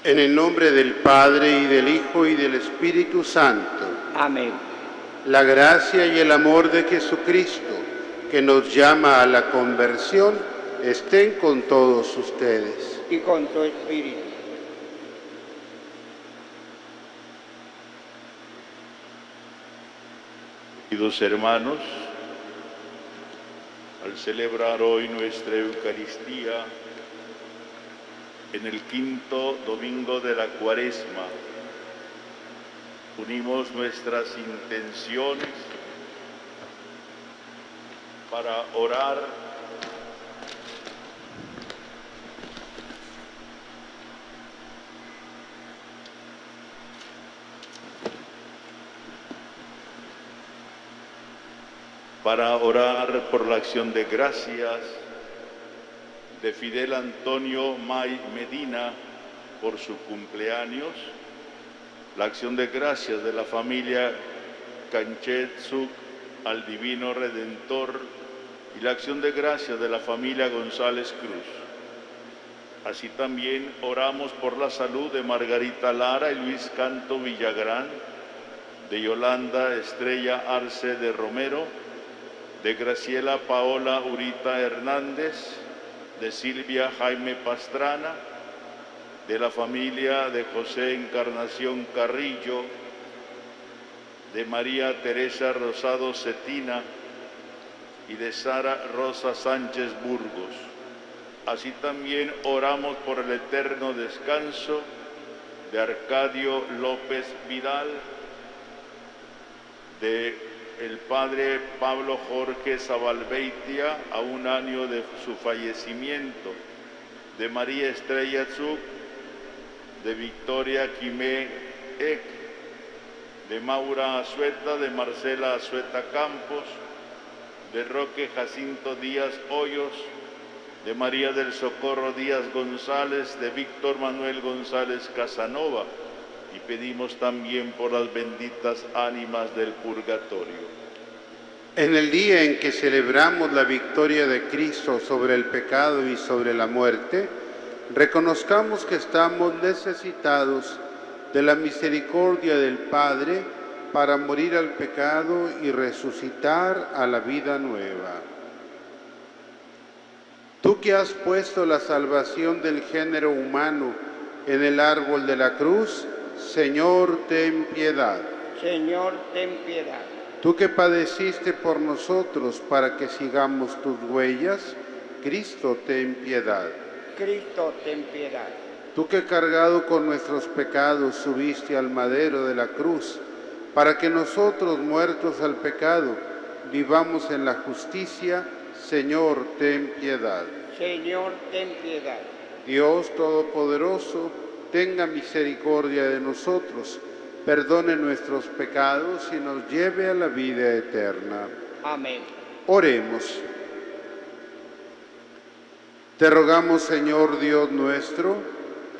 En el nombre del Padre, y del Hijo, y del Espíritu Santo. Amén. La gracia y el amor de Jesucristo, que nos llama a la conversión, estén con todos ustedes. Y con tu espíritu. Queridos hermanos, al celebrar hoy nuestra Eucaristía, en el quinto domingo de la Cuaresma, unimos nuestras intenciones para orar por la acción de gracias de Fidel Antonio May Medina por su cumpleaños, la acción de gracias de la familia Canchetsuk al Divino Redentor y la acción de gracias de la familia González Cruz. Así también oramos por la salud de Margarita Lara y Luis Canto Villagrán, de Yolanda Estrella Arce de Romero, de Graciela Paola Urita Hernández, de Silvia Jaime Pastrana, de la familia de José Encarnación Carrillo, de María Teresa Rosado Cetina y de Sara Rosa Sánchez Burgos. Así también oramos por el eterno descanso de Arcadio López Vidal, de el padre Pablo Jorge Zabalbeitia, a un año de su fallecimiento, de María Estrella Zuk, de Victoria Quimé Ek, de Maura Azueta, de Marcela Azueta Campos, de Roque Jacinto Díaz Hoyos, de María del Socorro Díaz González, de Víctor Manuel González Casanova, y pedimos también por las benditas ánimas del purgatorio. En el día en que celebramos la victoria de Cristo sobre el pecado y sobre la muerte, reconozcamos que estamos necesitados de la misericordia del Padre para morir al pecado y resucitar a la vida nueva. Tú que has puesto la salvación del género humano en el árbol de la cruz, Señor, ten piedad. Señor, ten piedad. Tú que padeciste por nosotros para que sigamos tus huellas, Cristo, ten piedad. Cristo, ten piedad. Tú que cargado con nuestros pecados subiste al madero de la cruz, para que nosotros, muertos al pecado, vivamos en la justicia, Señor, ten piedad. Señor, ten piedad. Dios Todopoderoso, tenga misericordia de nosotros, perdone nuestros pecados y nos lleve a la vida eterna. Amén. Oremos. Te rogamos, Señor Dios nuestro,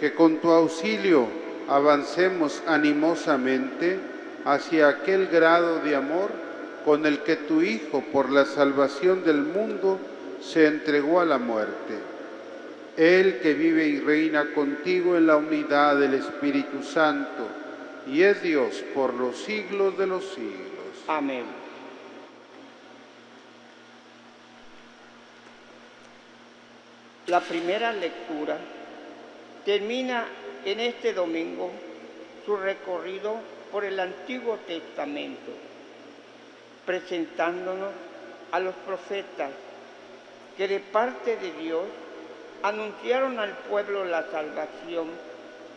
que con tu auxilio avancemos animosamente hacia aquel grado de amor con el que tu Hijo, por la salvación del mundo, se entregó a la muerte. Él que vive y reina contigo en la unidad del Espíritu Santo, y es Dios por los siglos de los siglos. Amén. La primera lectura termina en este domingo su recorrido por el Antiguo Testamento, presentándonos a los profetas que de parte de Dios anunciaron al pueblo la salvación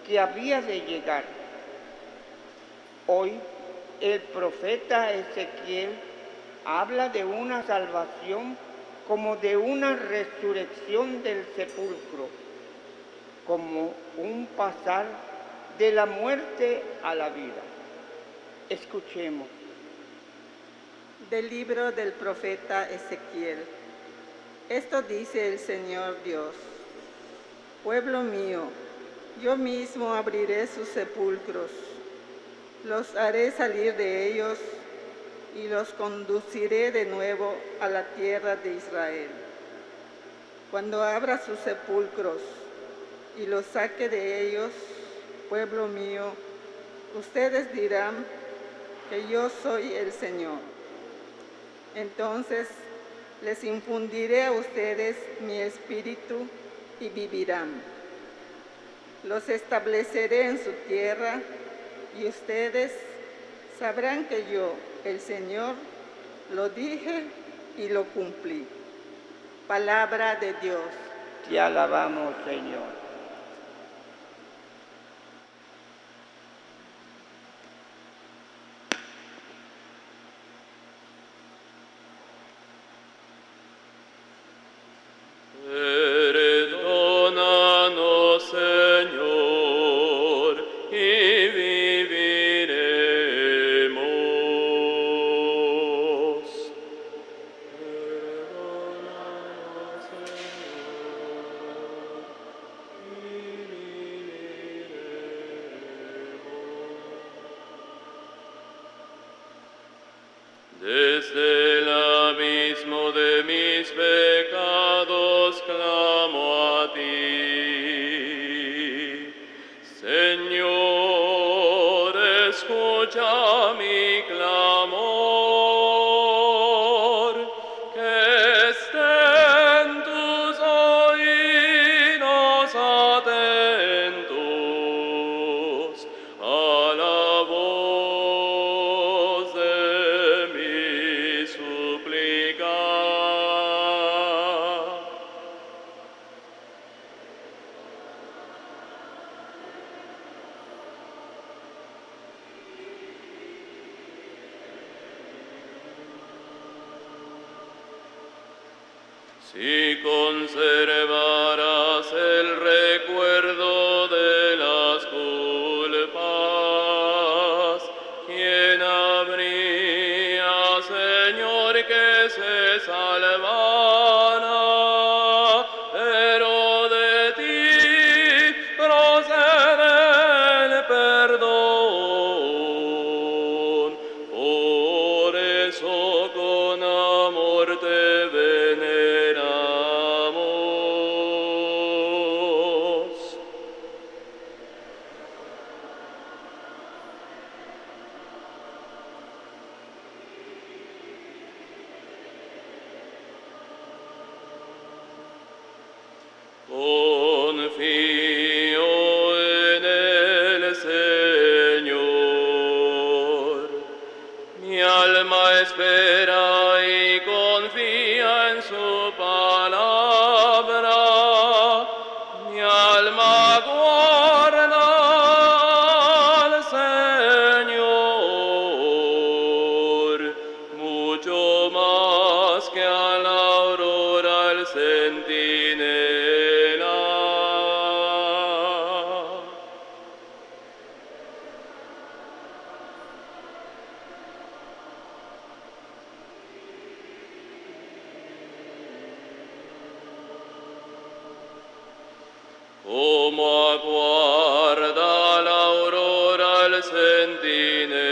que había de llegar. Hoy el profeta Ezequiel habla de una salvación como de una resurrección del sepulcro, como un pasar de la muerte a la vida. Escuchemos. Del libro del profeta Ezequiel. Esto dice el Señor Dios: pueblo mío, yo mismo abriré sus sepulcros, los haré salir de ellos y los conduciré de nuevo a la tierra de Israel. Cuando abra sus sepulcros y los saque de ellos, pueblo mío, ustedes dirán que yo soy el Señor. Entonces les infundiré a ustedes mi espíritu y vivirán. Los estableceré en su tierra y ustedes sabrán que yo, el Señor, lo dije y lo cumplí. Palabra de Dios. Te alabamos, Señor. Perdónanos, Señor, y viviremos. Perdónanos, Señor, y viviremos. Desde el abismo de mis pecados clamo a ti. Señor, escucha mi clamor, que estén tus oídos atentos a la voz de mi súplica. Si conservarás el recuerdo de las culpas, ¿quién habría, Señor, que se salvara? Pero de ti procede el perdón. Por eso con amor te veneramos. Confío en el Señor. Mi alma espera y confía en su palabra. Mi alma guarda al Señor, mucho más que a la aurora al centinela. Como aguarda la aurora al centinela,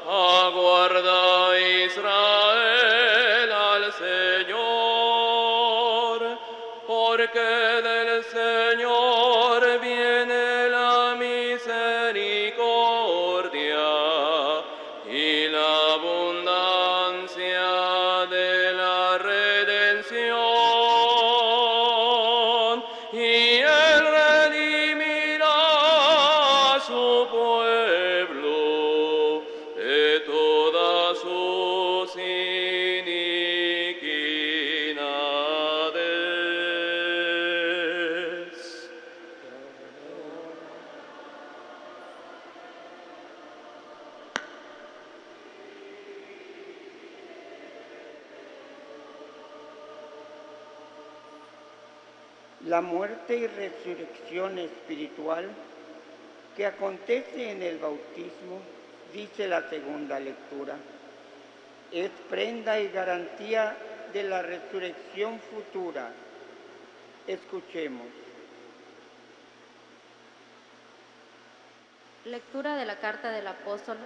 aguarda Israel al Señor, porque del Señor viene la misericordia y la abundancia de la redención, y Él redimirá a su pueblo de todas sus iniquidades. La muerte y resurrección espiritual que acontece en el bautismo, dice la segunda lectura, es prenda y garantía de la resurrección futura. Escuchemos. Lectura de la carta del apóstol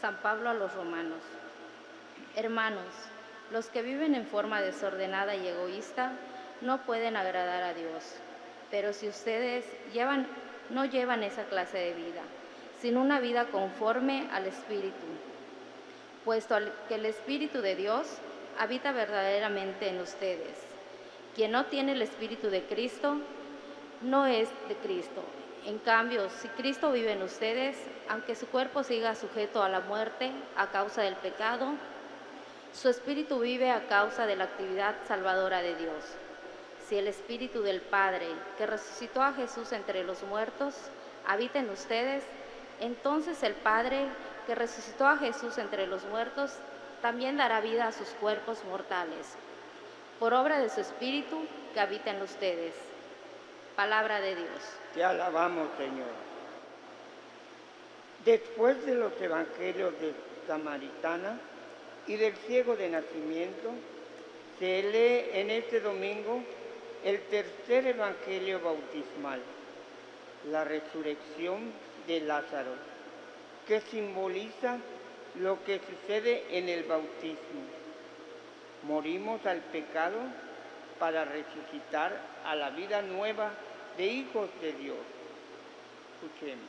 San Pablo a los romanos. Hermanos, los que viven en forma desordenada y egoísta no pueden agradar a Dios. Pero si ustedes no llevan esa clase de vida, sino una vida conforme al Espíritu, puesto que el Espíritu de Dios habita verdaderamente en ustedes. Quien no tiene el Espíritu de Cristo no es de Cristo. En cambio, si Cristo vive en ustedes, aunque su cuerpo siga sujeto a la muerte a causa del pecado, su espíritu vive a causa de la actividad salvadora de Dios. Si el Espíritu del Padre, que resucitó a Jesús entre los muertos, habita en ustedes, entonces el Padre, que resucitó a Jesús entre los muertos, también dará vida a sus cuerpos mortales, por obra de su Espíritu que habita en ustedes. Palabra de Dios. Te alabamos, Señor. Después de los evangelios de Samaritana y del ciego de nacimiento, se lee en este domingo el tercer evangelio bautismal, la resurrección de Lázaro, que simboliza lo que sucede en el bautismo. Morimos al pecado para resucitar a la vida nueva de hijos de Dios. Escuchemos.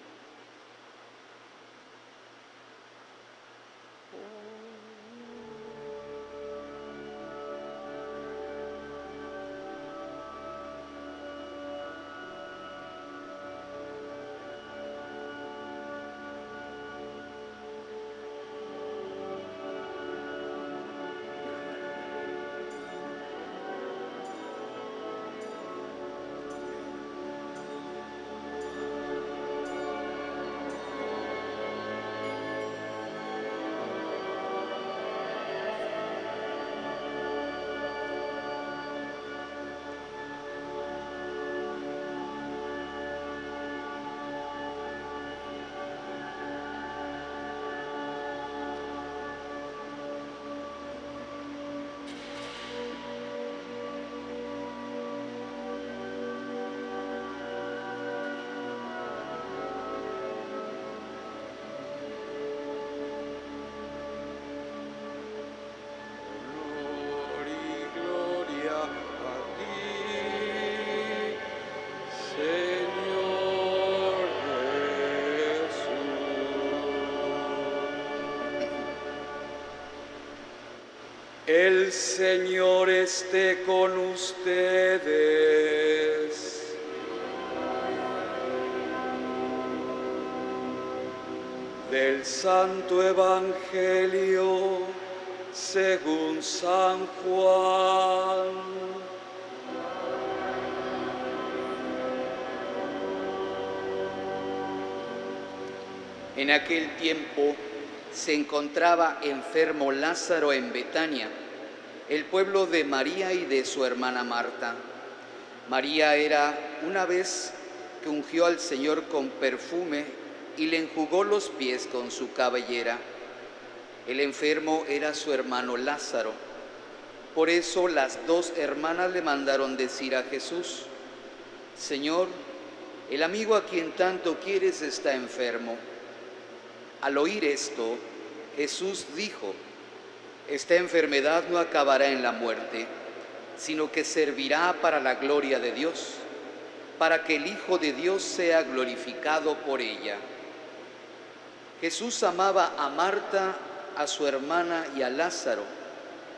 El Señor esté con ustedes. Del Santo Evangelio según San Juan. En aquel tiempo se encontraba enfermo Lázaro en Betania, el pueblo de María y de su hermana Marta. María era una vez que ungió al Señor con perfume y le enjugó los pies con su cabellera. El enfermo era su hermano Lázaro. Por eso las dos hermanas le mandaron decir a Jesús: Señor, el amigo a quien tanto quieres está enfermo. Al oír esto, Jesús dijo: esta enfermedad no acabará en la muerte, sino que servirá para la gloria de Dios, para que el Hijo de Dios sea glorificado por ella. Jesús amaba a Marta, a su hermana y a Lázaro.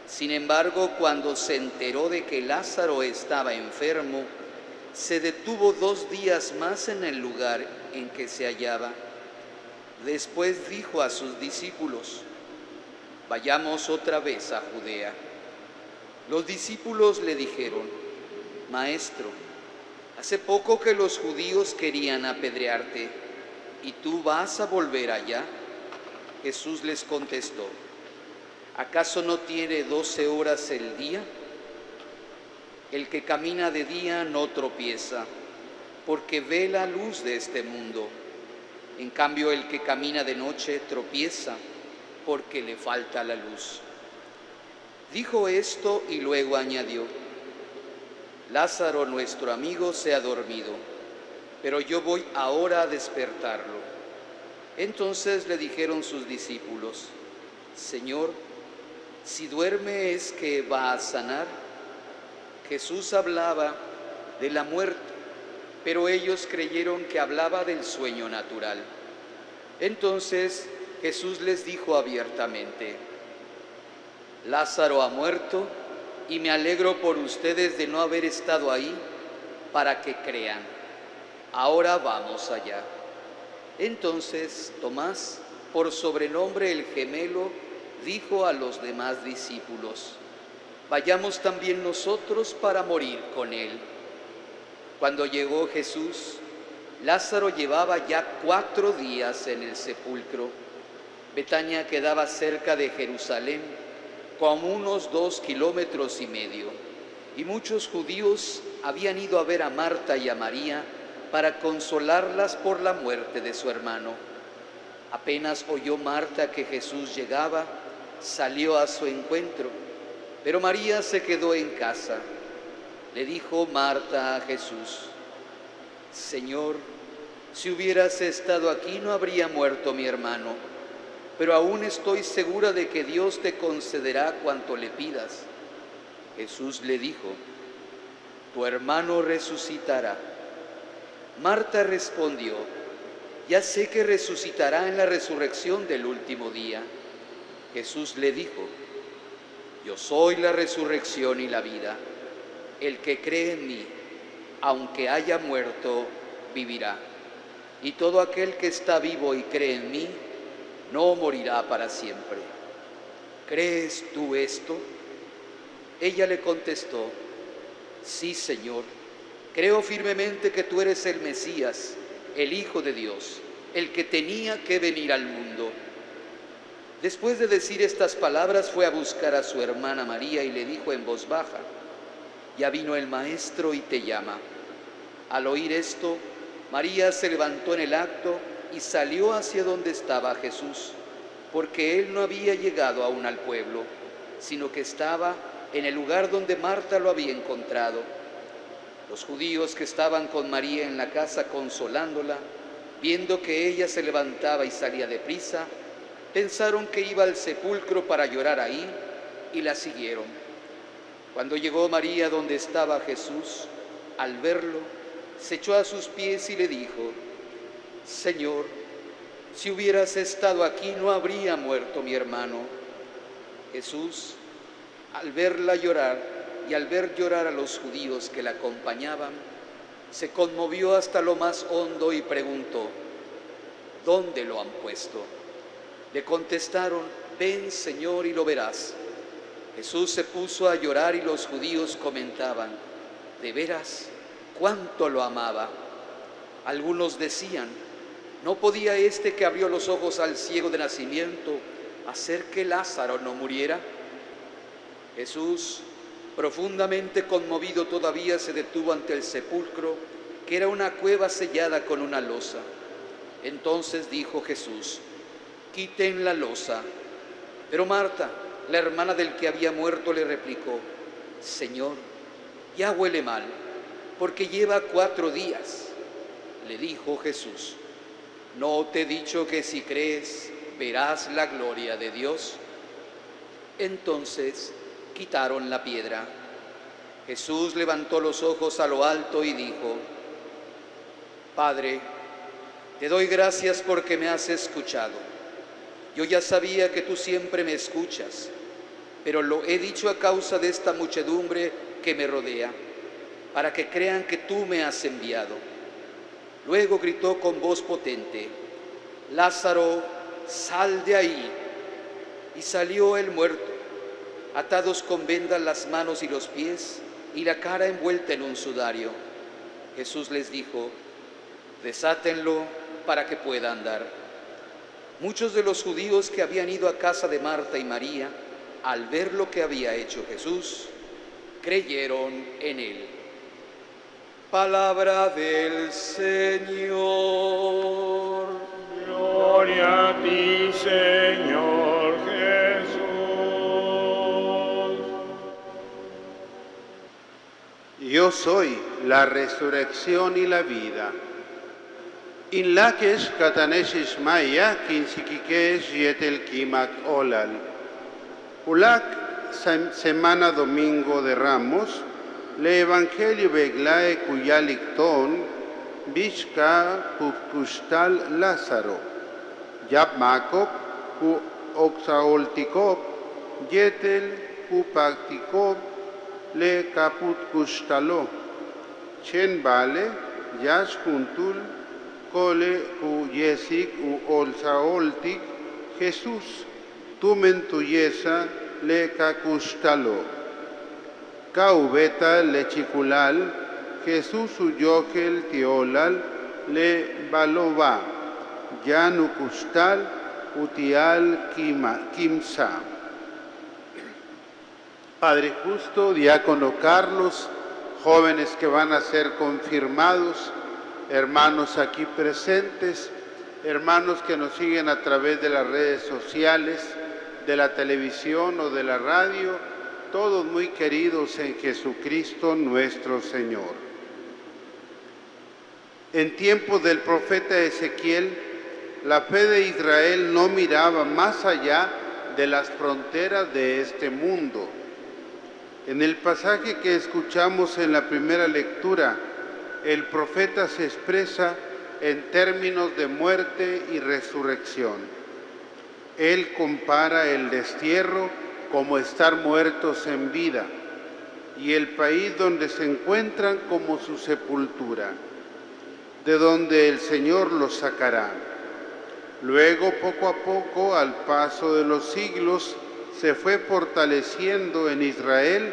Sin embargo, cuando se enteró de que Lázaro estaba enfermo, se detuvo 2 días más en el lugar en que se hallaba. Después dijo a sus discípulos: vayamos otra vez a Judea. Los discípulos le dijeron: Maestro, hace poco que los judíos querían apedrearte, ¿y tú vas a volver allá? Jesús les contestó: ¿acaso no tiene 12 horas el día? El que camina de día no tropieza, porque ve la luz de este mundo. En cambio, el que camina de noche tropieza, porque le falta la luz. Dijo esto y luego añadió: Lázaro, nuestro amigo, se ha dormido, pero yo voy ahora a despertarlo. Entonces le dijeron sus discípulos: Señor, si duerme, ¿es que va a sanar? Jesús hablaba de la muerte, pero ellos creyeron que hablaba del sueño natural. Entonces Jesús les dijo abiertamente: Lázaro ha muerto, y me alegro por ustedes de no haber estado ahí para que crean. Ahora vamos allá. Entonces Tomás, por sobrenombre el gemelo, dijo a los demás discípulos: Vayamos también nosotros para morir con él. Cuando llegó Jesús, Lázaro llevaba ya 4 días en el sepulcro. Betania quedaba cerca de Jerusalén, como unos 2,5 kilómetros, y muchos judíos habían ido a ver a Marta y a María para consolarlas por la muerte de su hermano. Apenas oyó Marta que Jesús llegaba, salió a su encuentro, pero María se quedó en casa. Le dijo Marta a Jesús: Señor, si hubieras estado aquí no habría muerto mi hermano, pero aún estoy segura de que Dios te concederá cuanto le pidas. Jesús le dijo: Tu hermano resucitará. Marta respondió: Ya sé que resucitará en la resurrección del último día. Jesús le dijo: Yo soy la resurrección y la vida. El que cree en mí, aunque haya muerto, vivirá. Y todo aquel que está vivo y cree en mí, no morirá para siempre. ¿Crees tú esto? Ella le contestó: Sí, Señor, creo firmemente que tú eres el Mesías, el Hijo de Dios, el que tenía que venir al mundo. Después de decir estas palabras, fue a buscar a su hermana María y le dijo en voz baja: Ya vino el Maestro y te llama. Al oír esto, María se levantó en el acto y salió hacia donde estaba Jesús, porque él no había llegado aún al pueblo, sino que estaba en el lugar donde Marta lo había encontrado. Los judíos que estaban con María en la casa consolándola, viendo que ella se levantaba y salía deprisa, pensaron que iba al sepulcro para llorar ahí y la siguieron. Cuando llegó María donde estaba Jesús, al verlo, se echó a sus pies y le dijo: Señor, si hubieras estado aquí no habría muerto mi hermano. Jesús, al verla llorar y al ver llorar a los judíos que la acompañaban, se conmovió hasta lo más hondo y preguntó: ¿Dónde lo han puesto? Le contestaron: Ven, Señor, y lo verás. Jesús se puso a llorar y los judíos comentaban: ¿De veras cuánto lo amaba? Algunos decían: ¿No podía este que abrió los ojos al ciego de nacimiento hacer que Lázaro no muriera? Jesús, profundamente conmovido todavía, se detuvo ante el sepulcro, que era una cueva sellada con una losa. Entonces dijo Jesús: Quiten la losa. Pero Marta, la hermana del que había muerto, le replicó: Señor, ya huele mal, porque lleva 4 días. Le dijo Jesús: ¿No te he dicho que si crees verás la gloria de Dios? Entonces quitaron la piedra. Jesús levantó los ojos a lo alto y dijo: Padre, te doy gracias porque me has escuchado. Yo ya sabía que tú siempre me escuchas, pero lo he dicho a causa de esta muchedumbre que me rodea, para que crean que tú me has enviado. Luego gritó con voz potente: Lázaro, sal de ahí. Y salió el muerto, atados con vendas las manos y los pies, y la cara envuelta en un sudario. Jesús les dijo: Desátenlo para que pueda andar. Muchos de los judíos que habían ido a casa de Marta y María, al ver lo que había hecho Jesús, creyeron en él. Palabra del Señor. Gloria a ti, Señor Jesús. Yo soy la resurrección y la vida. In lakesh katanesh maya kinsikikesh yetel kimak olal. Ulak semana domingo de Ramos, le evangelio beglae cuyalicton, Bishka Pupkushtal Lázaro, Yapmakop Pu Oxaoltikop, Yetel Pupaktikop, Le Kaputkushtalo, Chen Vale, Yash Kuntul, Kole U Yesik U Olsaoltik, Jesús, Tumen Tuyesa, Le Kakushtalo, Kaubeta Le Chikulal, Jesús Uyogel Tiolal, Le Balova, Yanukustal, Utial Kimsa. Padre Justo, Diácono Carlos, jóvenes que van a ser confirmados, hermanos aquí presentes, hermanos que nos siguen a través de las redes sociales, de la televisión o de la radio, todos muy queridos en Jesucristo nuestro Señor. En tiempos del profeta Ezequiel, la fe de Israel no miraba más allá de las fronteras de este mundo. En el pasaje que escuchamos en la primera lectura, el profeta se expresa en términos de muerte y resurrección. Él compara el destierro como estar muertos en vida y el país donde se encuentran como su sepultura, de donde el Señor los sacará. Luego, poco a poco, al paso de los siglos, se fue fortaleciendo en Israel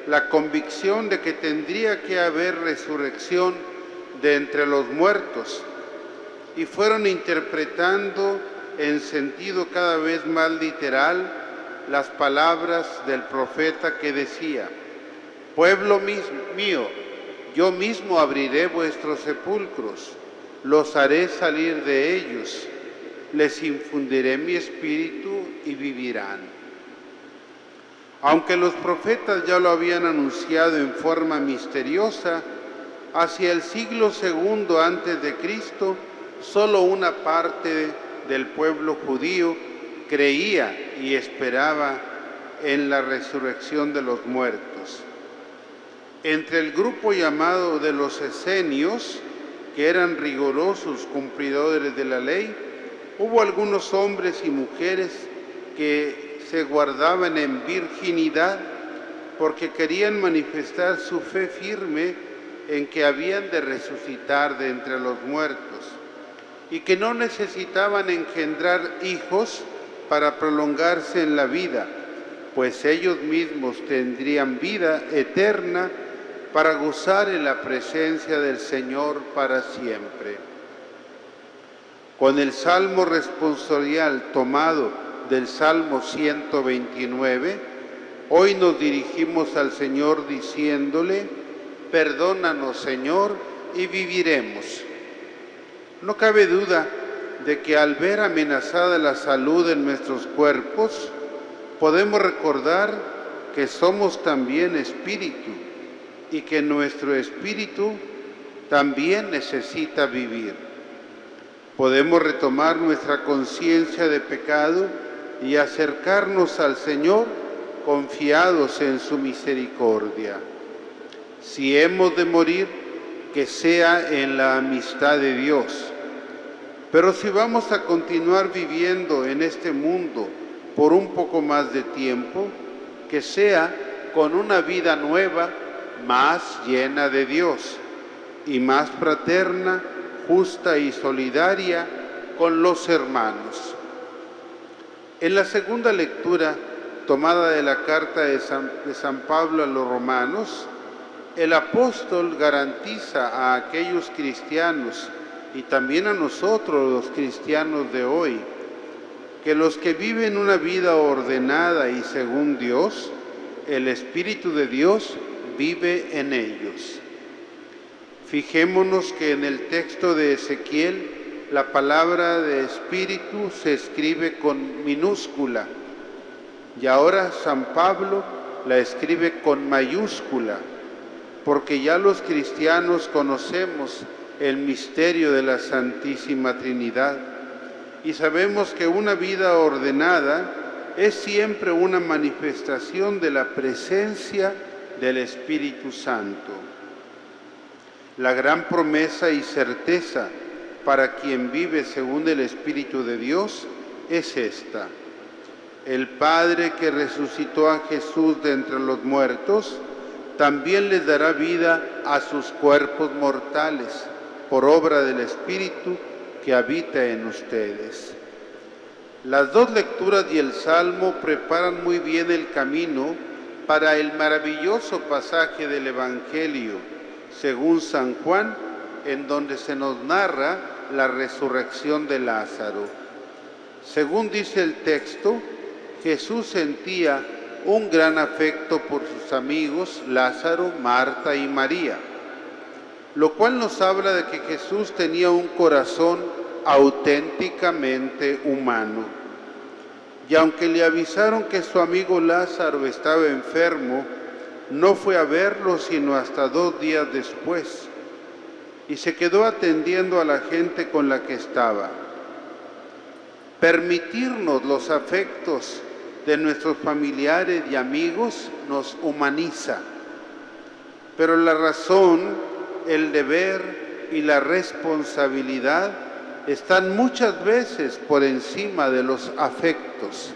la convicción de que tendría que haber resurrección de entre los muertos, y fueron interpretando en sentido cada vez más literal las palabras del profeta que decía: pueblo mío, yo mismo abriré vuestros sepulcros, los haré salir de ellos, les infundiré mi espíritu y vivirán. Aunque los profetas ya lo habían anunciado en forma misteriosa, hacia el siglo II antes de Cristo, solo una parte del pueblo judío creía y esperaba en la resurrección de los muertos. Entre el grupo llamado de los esenios, que eran rigurosos cumplidores de la ley, hubo algunos hombres y mujeres que se guardaban en virginidad porque querían manifestar su fe firme en que habían de resucitar de entre los muertos y que no necesitaban engendrar hijos para prolongarse en la vida, pues ellos mismos tendrían vida eterna para gozar en la presencia del Señor para siempre. Con el salmo responsorial tomado del Salmo 129, hoy nos dirigimos al Señor diciéndole: perdónanos, Señor, y viviremos. No cabe duda de que al ver amenazada la salud en nuestros cuerpos, podemos recordar que somos también espíritu y que nuestro espíritu también necesita vivir. Podemos retomar nuestra conciencia de pecado y acercarnos al Señor confiados en su misericordia. Si hemos de morir, que sea en la amistad de Dios. Pero si vamos a continuar viviendo en este mundo por un poco más de tiempo, que sea con una vida nueva, más llena de Dios y más fraterna, justa y solidaria con los hermanos. En la segunda lectura, tomada de la carta de San Pablo a los romanos, el apóstol garantiza a aquellos cristianos y también a nosotros los cristianos de hoy, que los que viven una vida ordenada y según Dios, el Espíritu de Dios vive en ellos. Fijémonos que en el texto de Ezequiel la palabra de espíritu se escribe con minúscula y ahora San Pablo la escribe con mayúscula, porque ya los cristianos conocemos el misterio de la Santísima Trinidad y sabemos que una vida ordenada es siempre una manifestación de la presencia del Espíritu Santo. La gran promesa y certeza para quien vive según el Espíritu de Dios es esta: el Padre que resucitó a Jesús de entre los muertos, también les dará vida a sus cuerpos mortales, por obra del Espíritu que habita en ustedes. Las dos lecturas y el Salmo preparan muy bien el camino para el maravilloso pasaje del Evangelio, según San Juan, en donde se nos narra la resurrección de Lázaro. Según dice el texto, Jesús sentía un gran afecto por sus amigos Lázaro, Marta y María, lo cual nos habla de que Jesús tenía un corazón auténticamente humano. Y aunque le avisaron que su amigo Lázaro estaba enfermo, no fue a verlo sino hasta 2 días después, y se quedó atendiendo a la gente con la que estaba. Permitirnos los afectos de nuestros familiares y amigos nos humaniza, pero la razón, el deber y la responsabilidad están muchas veces por encima de los afectos.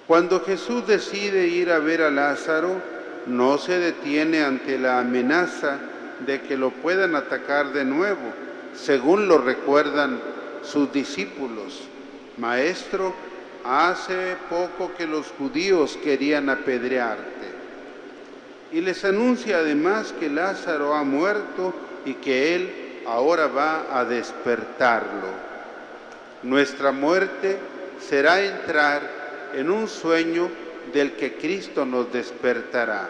Cuando Jesús decide ir a ver a Lázaro, no se detiene ante la amenaza de que lo puedan atacar de nuevo, según lo recuerdan sus discípulos. Maestro, hace poco que los judíos querían apedrearte. Y les anuncia además que Lázaro ha muerto y que él ahora va a despertarlo. Nuestra muerte será entrar en un sueño del que Cristo nos despertará.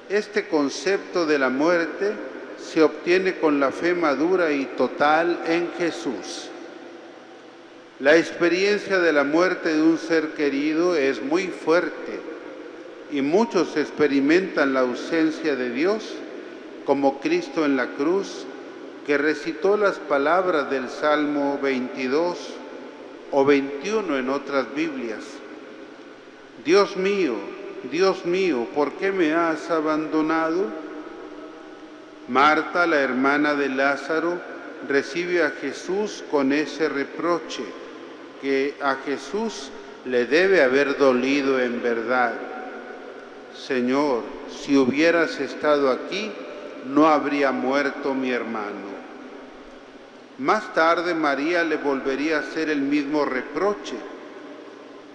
Este concepto de la muerte se obtiene con la fe madura y total en Jesús. La experiencia de la muerte de un ser querido es muy fuerte y muchos experimentan la ausencia de Dios, como Cristo en la cruz, que recitó las palabras del Salmo 22 o 21 en otras Biblias. Dios mío, ¿por qué me has abandonado? Marta, la hermana de Lázaro, recibe a Jesús con ese reproche, que a Jesús le debe haber dolido en verdad. Señor, si hubieras estado aquí, no habría muerto mi hermano. Más tarde María le volvería a hacer el mismo reproche,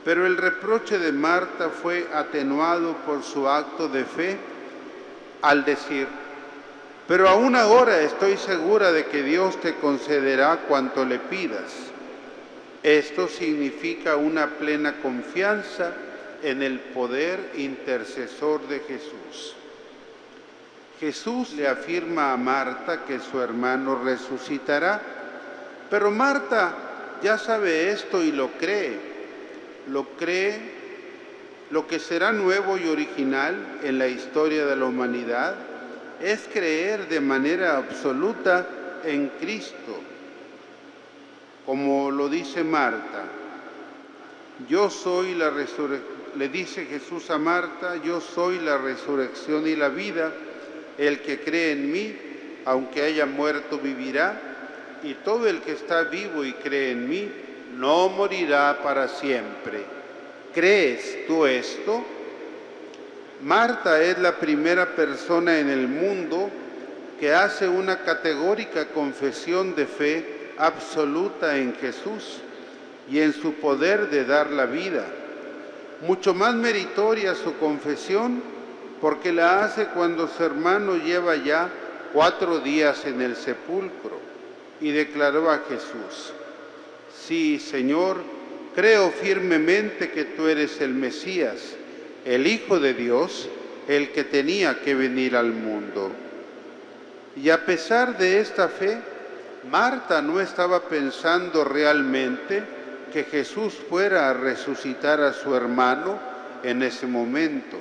pero el reproche de Marta fue atenuado por su acto de fe al decir: pero aún ahora estoy segura de que Dios te concederá cuanto le pidas. Esto significa una plena confianza en el poder intercesor de Jesús. Jesús le afirma a Marta que su hermano resucitará, pero Marta ya sabe esto y lo cree. Lo que será nuevo y original en la historia de la humanidad es creer de manera absoluta en Cristo. Como lo dice Marta, yo soy la resurrección. Le dice Jesús a Marta: yo soy la resurrección y la vida. El que cree en mí, aunque haya muerto, vivirá, y todo el que está vivo y cree en mí, no morirá para siempre. ¿Crees tú esto? Marta es la primera persona en el mundo que hace una categórica confesión de fe absoluta en Jesús y en su poder de dar la vida. Mucho más meritoria su confesión porque la hace cuando su hermano lleva ya 4 días en el sepulcro y declaró a Jesús: sí, Señor, creo firmemente que tú eres el Mesías, el Hijo de Dios, el que tenía que venir al mundo. Y a pesar de esta fe, Marta no estaba pensando realmente que Jesús fuera a resucitar a su hermano en ese momento.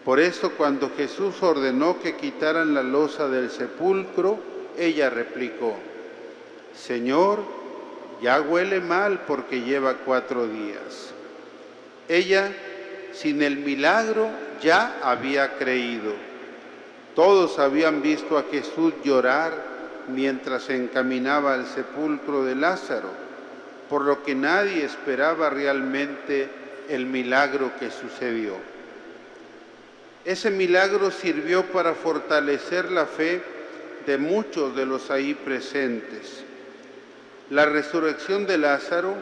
Por eso, cuando Jesús ordenó que quitaran la losa del sepulcro, ella replicó: Señor, ya huele mal porque lleva 4 días. Ella, sin el milagro, ya había creído. Todos habían visto a Jesús llorar mientras se encaminaba al sepulcro de Lázaro, por lo que nadie esperaba realmente el milagro que sucedió. Ese milagro sirvió para fortalecer la fe de muchos de los ahí presentes. La resurrección de Lázaro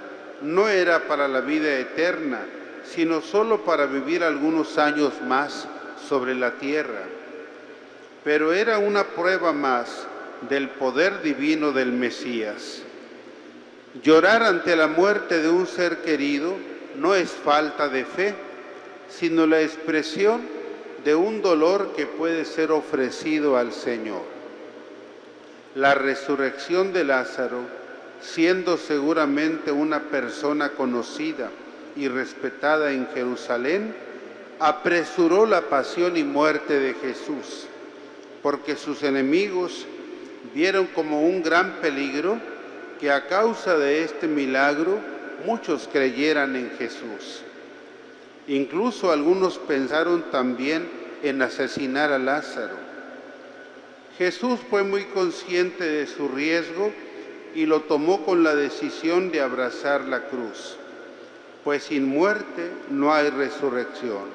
no era para la vida eterna, sino solo para vivir algunos años más sobre la tierra. Pero era una prueba más del poder divino del Mesías. Llorar ante la muerte de un ser querido no es falta de fe, sino la expresión de un dolor que puede ser ofrecido al Señor. La resurrección de Lázaro, siendo seguramente una persona conocida y respetada en Jerusalén, apresuró la pasión y muerte de Jesús, porque sus enemigos vieron como un gran peligro que a causa de este milagro muchos creyeran en Jesús. Incluso algunos pensaron también en asesinar a Lázaro. Jesús fue muy consciente de su riesgo y lo tomó con la decisión de abrazar la cruz, pues sin muerte no hay resurrección.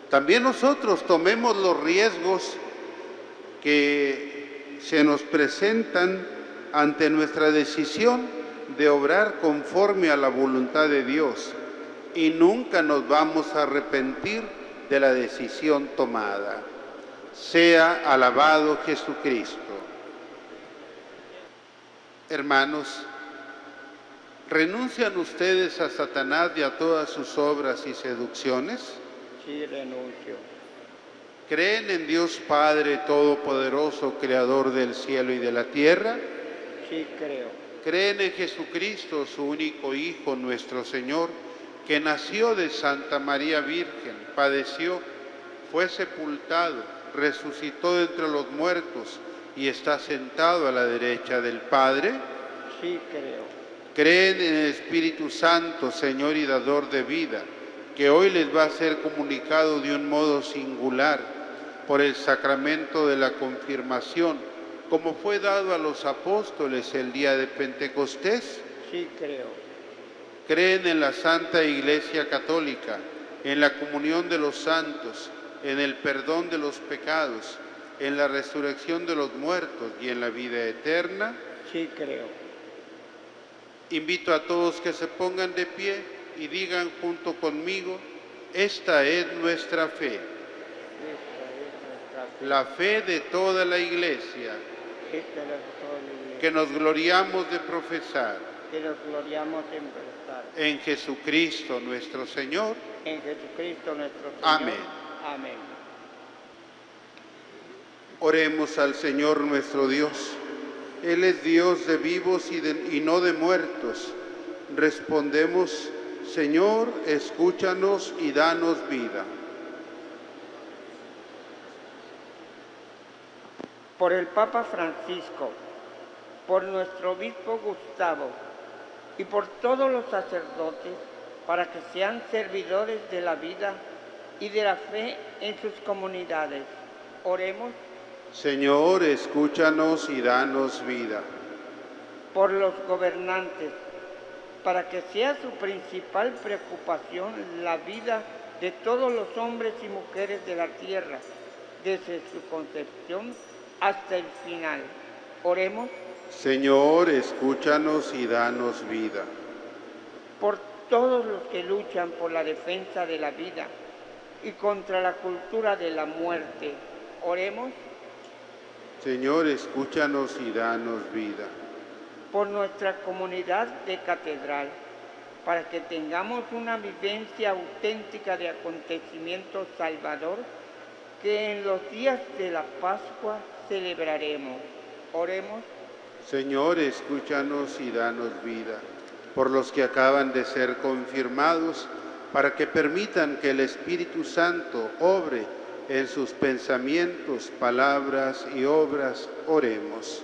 También nosotros tomemos los riesgos que se nos presentan ante nuestra decisión de obrar conforme a la voluntad de Dios, y nunca nos vamos a arrepentir de la decisión tomada. Sea alabado Jesucristo. Hermanos, ¿renuncian ustedes a Satanás y a todas sus obras y seducciones? Sí, renuncio. ¿Creen en Dios Padre Todopoderoso, Creador del cielo y de la tierra? Sí, creo. ¿Creen en Jesucristo, su único Hijo, nuestro Señor, que nació de Santa María Virgen, padeció, fue sepultado, resucitó de entre los muertos y está sentado a la derecha del Padre? Sí, creo. ¿Creen en el Espíritu Santo, Señor y dador de vida, que hoy les va a ser comunicado de un modo singular por el sacramento de la confirmación, como fue dado a los apóstoles el día de Pentecostés? Sí, creo. ¿Creen en la Santa Iglesia Católica, en la comunión de los santos, en el perdón de los pecados, en la resurrección de los muertos y en la vida eterna? Sí, creo. Invito a todos que se pongan de pie y digan junto conmigo: esta es nuestra fe, la fe de toda la Iglesia, que nos gloriamos de profesar, que nos gloriamos en prestar. en Jesucristo nuestro Señor. En Jesucristo nuestro Señor. Amén. Amén. Oremos al Señor nuestro Dios. Él es Dios de vivos y no de muertos. Respondemos: Señor, escúchanos y danos vida. Por el Papa Francisco, por nuestro obispo Gustavo y por todos los sacerdotes, para que sean servidores de la vida y de la fe en sus comunidades. Oremos. Señor, escúchanos y danos vida. Por los gobernantes, para que sea su principal preocupación la vida de todos los hombres y mujeres de la tierra, desde su concepción hasta el final. Oremos. Señor, escúchanos y danos vida. Por todos los que luchan por la defensa de la vida y contra la cultura de la muerte. Oremos. Señor, escúchanos y danos vida. Por nuestra comunidad de catedral, para que tengamos una vivencia auténtica de acontecimiento salvador que en los días de la Pascua celebraremos. Oremos. Señor, escúchanos y danos vida. Por los que acaban de ser confirmados, para que permitan que el Espíritu Santo obre en sus pensamientos, palabras y obras, oremos.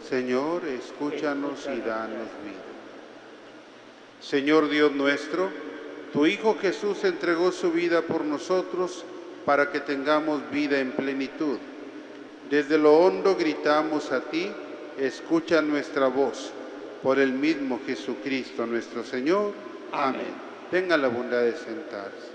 Señor, escúchanos y danos vida. Señor Dios nuestro, tu Hijo Jesús entregó su vida por nosotros para que tengamos vida en plenitud. Desde lo hondo gritamos a ti, escucha nuestra voz. Por el mismo Jesucristo nuestro Señor. Amén. Tenga la bondad de sentarse.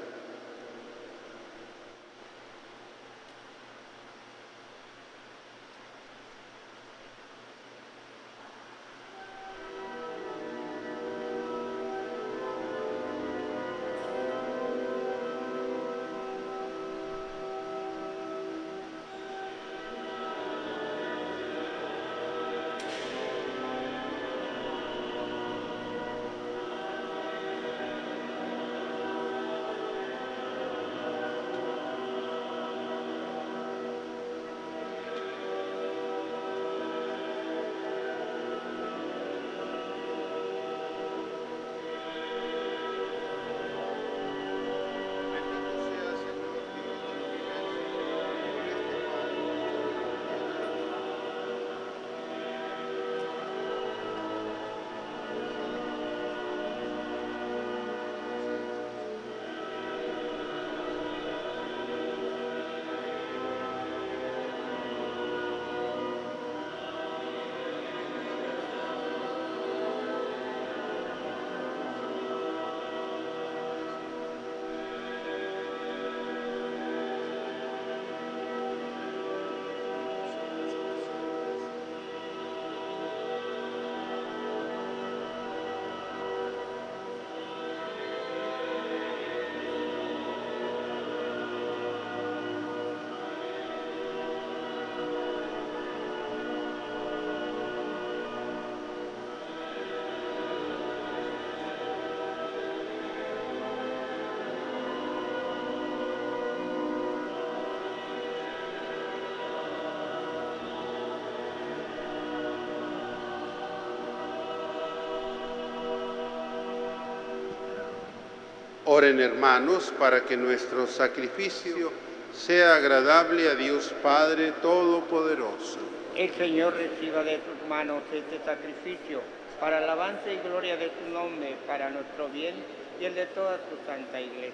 Oren, hermanos, para que nuestro sacrificio sea agradable a Dios Padre Todopoderoso. El Señor reciba de tus manos este sacrificio para alabanza y gloria de tu nombre, para nuestro bien y el de toda tu santa Iglesia.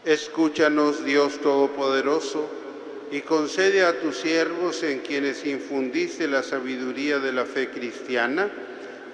Escúchanos, Dios Todopoderoso, y concede a tus siervos, en quienes infundiste la sabiduría de la fe cristiana,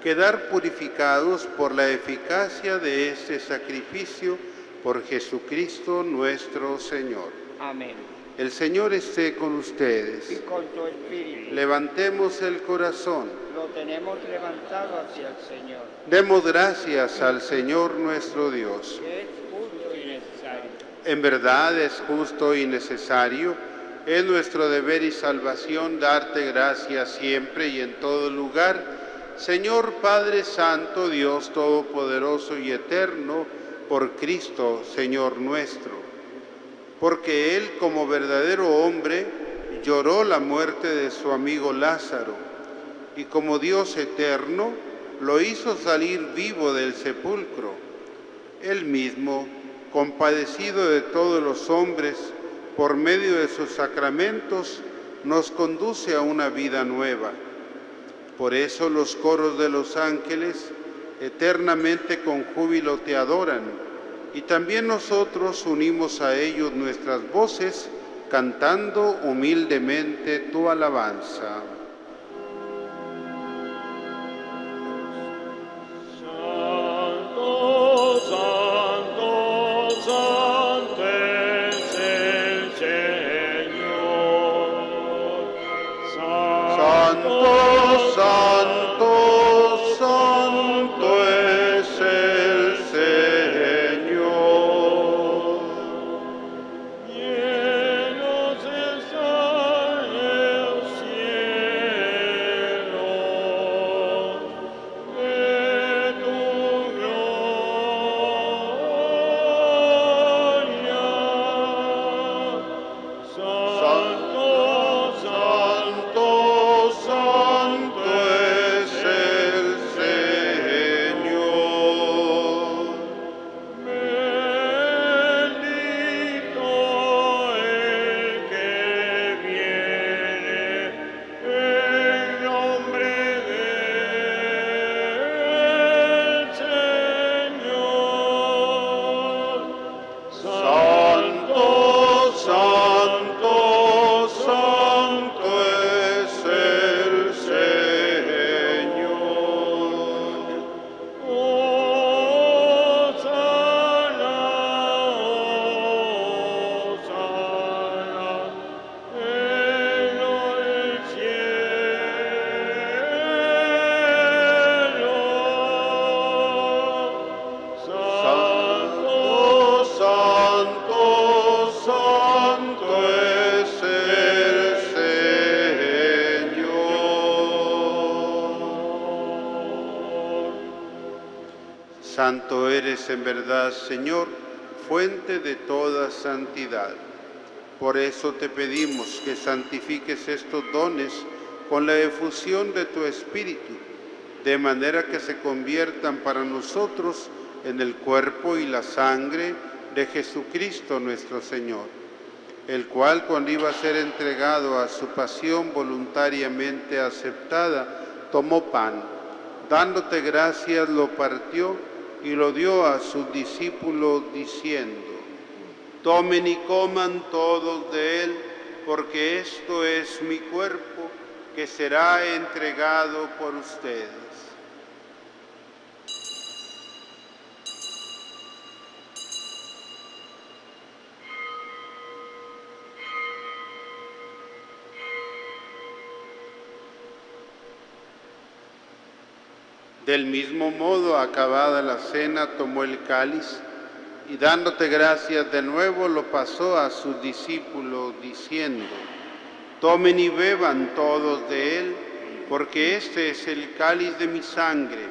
quedar purificados por la eficacia de este sacrificio, por Jesucristo nuestro Señor. Amén. El Señor esté con ustedes. Y con tu espíritu. Levantemos el corazón. Lo tenemos levantado hacia el Señor. Demos gracias al Señor nuestro Dios. Que es justo y necesario. En verdad es justo y necesario, es nuestro deber y salvación darte gracias siempre y en todo lugar, Señor Padre Santo, Dios Todopoderoso y Eterno, por Cristo, Señor nuestro. Porque Él, como verdadero hombre, lloró la muerte de su amigo Lázaro, y como Dios eterno, lo hizo salir vivo del sepulcro. Él mismo, compadecido de todos los hombres, por medio de sus sacramentos, nos conduce a una vida nueva. Por eso los coros de los ángeles eternamente con júbilo te adoran, y también nosotros unimos a ellos nuestras voces, cantando humildemente tu alabanza. Santo, santo, santo es el Señor. Santo, santo, santo es el Señor. Llenos están el cielo de tu gloria. Santo, Santo, santo es el Señor. bendito el que viene en nombre del Señor. Santo, santo, Santo eres en verdad, Señor, fuente de toda santidad. Por eso te pedimos que santifiques estos dones con la efusión de tu Espíritu, de manera que se conviertan para nosotros en el cuerpo y la sangre de Jesucristo nuestro Señor, el cual, cuando iba a ser entregado a su pasión voluntariamente aceptada, tomó pan, dándote gracias, lo partió y lo dio a sus discípulos diciendo: tomen y coman todos de él, porque esto es mi cuerpo que será entregado por ustedes. Del mismo modo, acabada la cena, tomó el cáliz y dándote gracias de nuevo, lo pasó a sus discípulos diciendo: tomen y beban todos de él, porque este es el cáliz de mi sangre,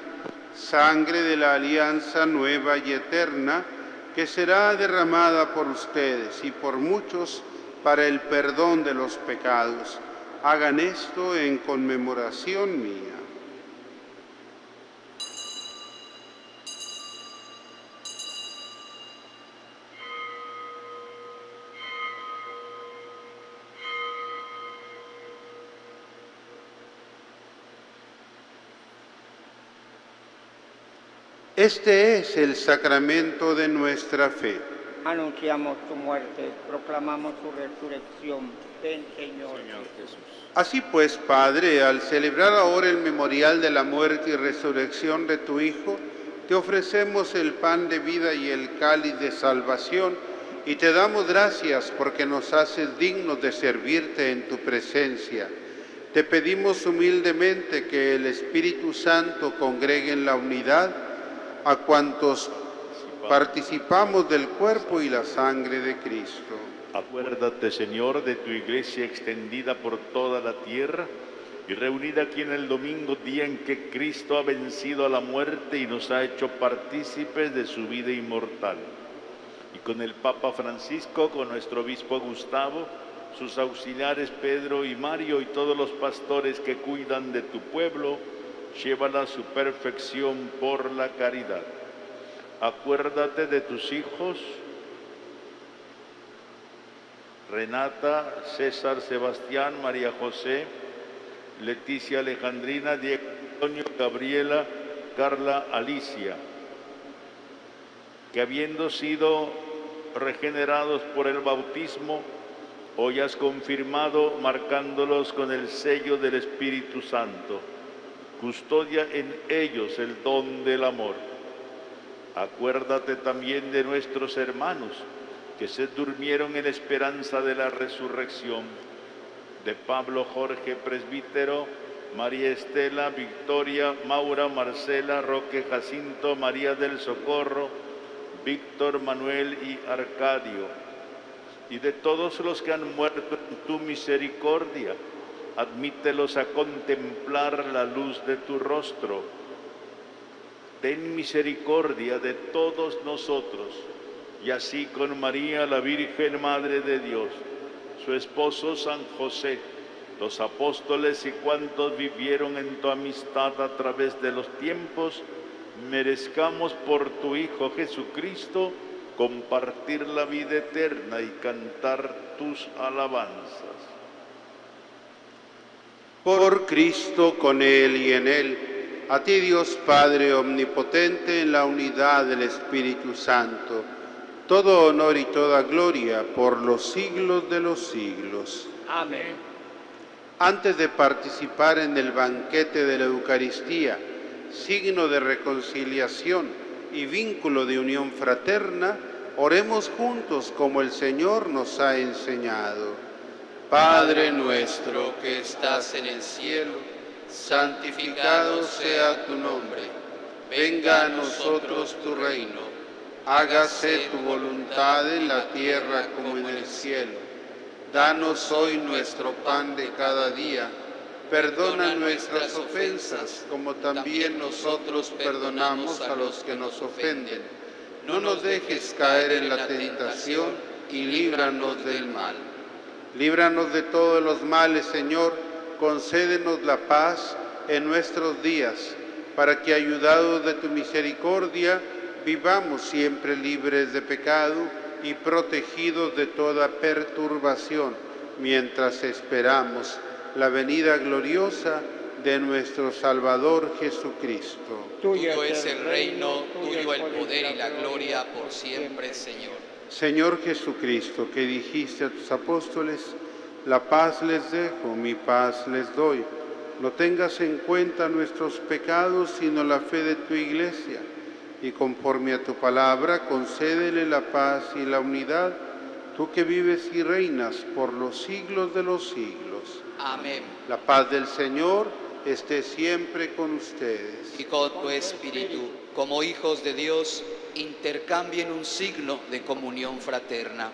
sangre de la alianza nueva y eterna, que será derramada por ustedes y por muchos para el perdón de los pecados. Hagan esto en conmemoración mía. Este es el sacramento de nuestra fe. Anunciamos tu muerte, proclamamos tu resurrección. Ven, Señor Jesús. Así pues, Padre, al celebrar ahora el memorial de la muerte y resurrección de tu Hijo, te ofrecemos el pan de vida y el cáliz de salvación, y te damos gracias porque nos haces dignos de servirte en tu presencia. Te pedimos humildemente que el Espíritu Santo congregue en la unidad a cuantos participamos del cuerpo y la sangre de Cristo. Acuérdate, Señor, de tu iglesia extendida por toda la tierra y reunida aquí en el domingo, día en que Cristo ha vencido a la muerte y nos ha hecho partícipes de su vida inmortal. Y con el Papa Francisco, con nuestro obispo Gustavo, sus auxiliares Pedro y Mario y todos los pastores que cuidan de tu pueblo, llévala a su perfección por la caridad. Acuérdate de tus hijos, Renata, César, Sebastián, María José, Leticia Alejandrina, Diego Antonio, Gabriela, Carla, Alicia, que habiendo sido regenerados por el bautismo, hoy has confirmado marcándolos con el sello del Espíritu Santo. Custodia en ellos el don del amor. Acuérdate también de nuestros hermanos que se durmieron en esperanza de la resurrección, de Pablo Jorge, presbítero, María Estela, Victoria, Maura, Marcela, Roque, Jacinto, María del Socorro, Víctor, Manuel y Arcadio, y de todos los que han muerto en tu misericordia. Admítelos a contemplar la luz de tu rostro. Ten misericordia de todos nosotros, y así con María, la Virgen Madre de Dios, su esposo San José, los apóstoles y cuantos vivieron en tu amistad a través de los tiempos, merezcamos por tu Hijo Jesucristo compartir la vida eterna y cantar tus alabanzas. Por Cristo, con Él y en Él, a ti Dios Padre omnipotente, en la unidad del Espíritu Santo, todo honor y toda gloria por los siglos de los siglos. Amén. Antes de participar en el banquete de la Eucaristía, signo de reconciliación y vínculo de unión fraterna, oremos juntos como el Señor nos ha enseñado. Padre nuestro que estás en el cielo, santificado sea tu nombre. Venga a nosotros tu reino. Hágase tu voluntad en la tierra como en el cielo. Danos hoy nuestro pan de cada día. Perdona nuestras ofensas, como también nosotros perdonamos a los que nos ofenden. No nos dejes caer en la tentación y líbranos del mal. Líbranos de todos los males, Señor. Concédenos la paz en nuestros días, para que, ayudados de tu misericordia, vivamos siempre libres de pecado y protegidos de toda perturbación, mientras esperamos la venida gloriosa de nuestro Salvador Jesucristo. Tuyo es el reino, tuyo el poder y la gloria por siempre, Señor. Señor Jesucristo, que dijiste a tus apóstoles, la paz les dejo, mi paz les doy. No tengas en cuenta nuestros pecados, sino la fe de tu Iglesia. Y conforme a tu palabra, concédele la paz y la unidad, tú que vives y reinas por los siglos de los siglos. Amén. La paz del Señor esté siempre con ustedes. Y con tu espíritu, como hijos de Dios, intercambien un signo de comunión fraterna.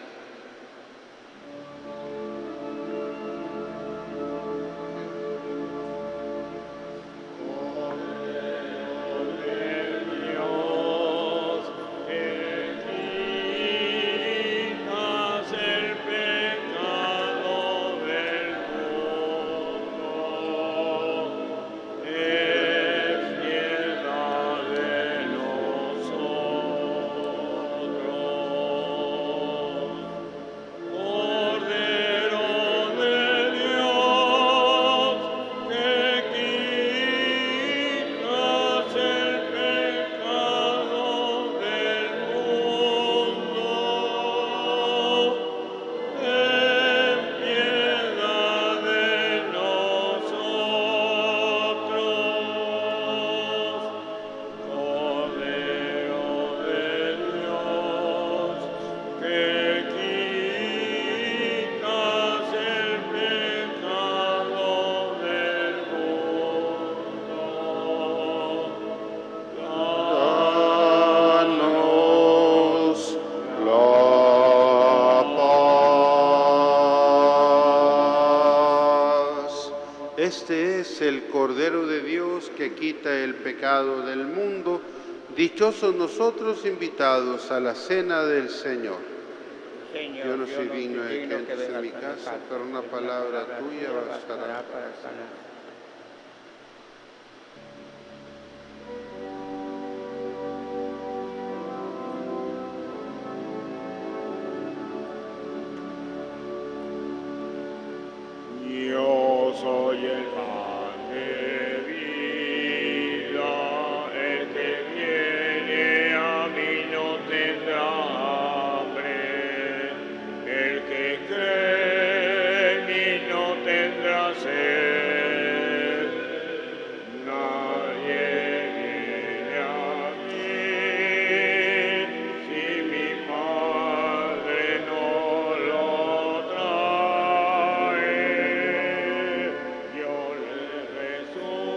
Este es el Cordero de Dios que quita el pecado del mundo. Dichosos nosotros invitados a la cena del Señor. Señor, Yo no soy digno de que entres en mi casa, pero una palabra tuya bastará. para sanar. Yo soy el pan de vida, el que viene a mí no tendrá hambre, el que cree en mí no tendrá sed. Nadie viene a mí si mi Padre no lo trae. Yo le resucitaré.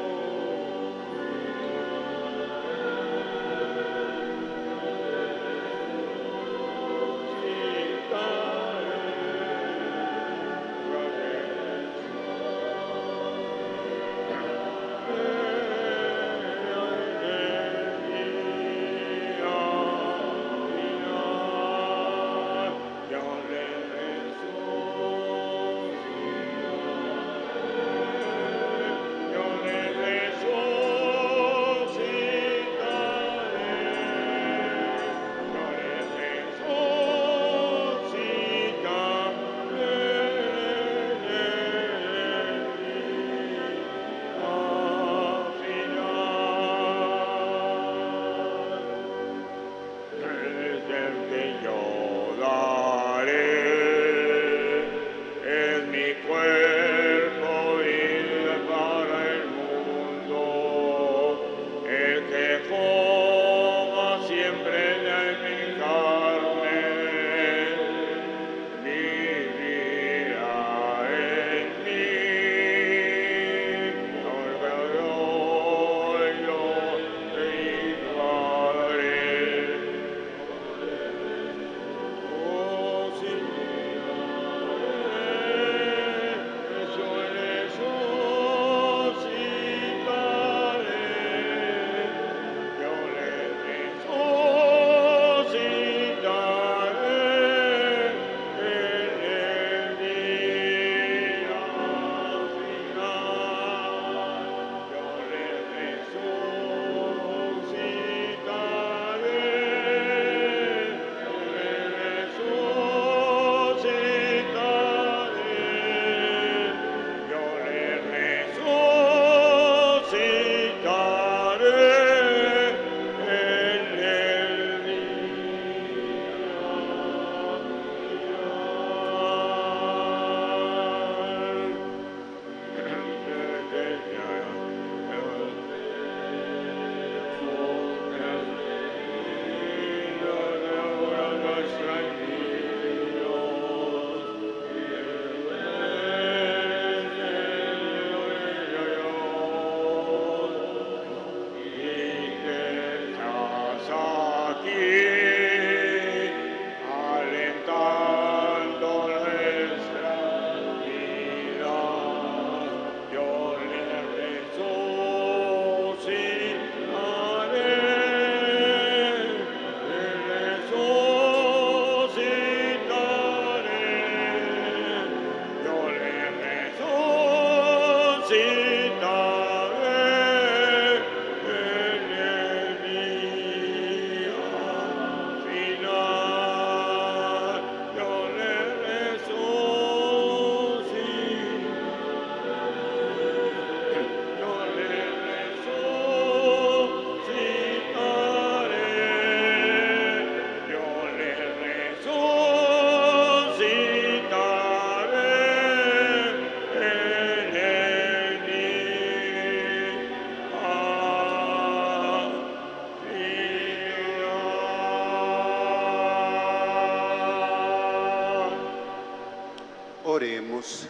Oremos.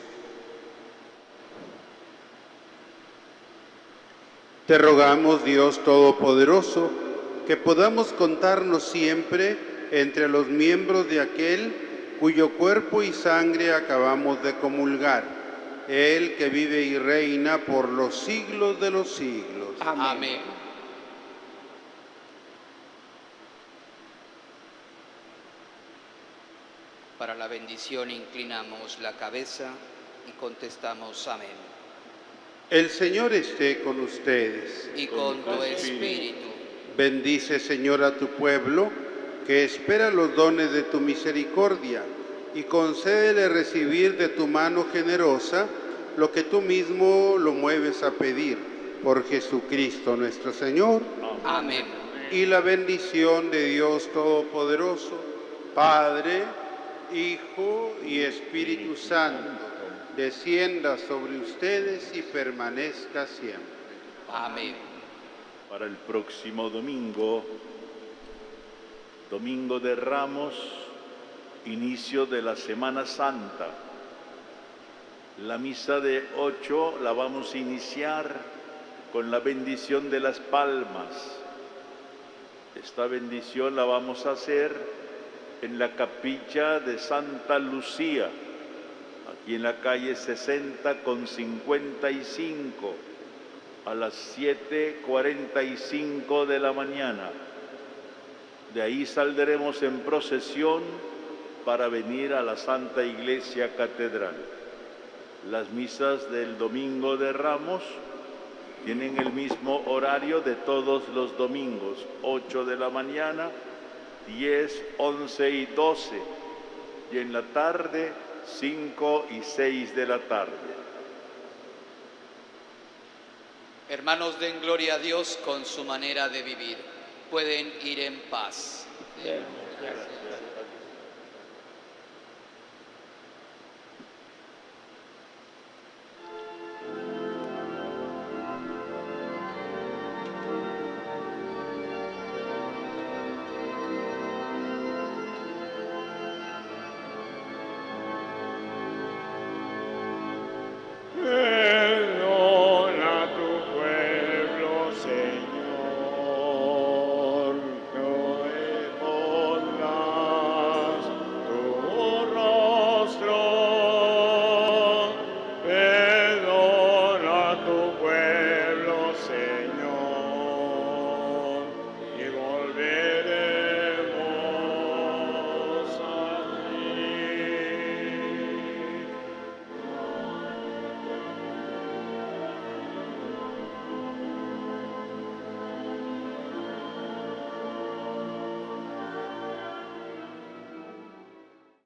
Te rogamos, Dios Todopoderoso, que podamos contarnos siempre entre los miembros de aquel cuyo cuerpo y sangre acabamos de comulgar, Él que vive y reina por los siglos de los siglos. Amén. Para la bendición inclinamos la cabeza y contestamos amén. El Señor esté con ustedes. Y con tu espíritu. Bendice, Señor, a tu pueblo, que espera los dones de tu misericordia, y concédele recibir de tu mano generosa lo que tú mismo lo mueves a pedir. Por Jesucristo nuestro Señor. Amén. Y la bendición de Dios Todopoderoso, Padre, Hijo y Espíritu Santo, descienda sobre ustedes y permanezca siempre. Amén. Para el próximo domingo, Domingo de Ramos, inicio de la Semana Santa. La misa de 8 la vamos a iniciar con la bendición de las palmas. Esta bendición la vamos a hacer en la capilla de Santa Lucía, aquí en la calle 60 con 55, a las 7:45 de la mañana. De ahí saldremos en procesión para venir a la Santa Iglesia Catedral. Las misas del Domingo de Ramos tienen el mismo horario de todos los domingos, 8 de la mañana, 10, 11 y 12, y en la tarde 5 y 6 de la tarde. Hermanos, den gloria a Dios con su manera de vivir. Pueden ir en paz. Bien, gracias.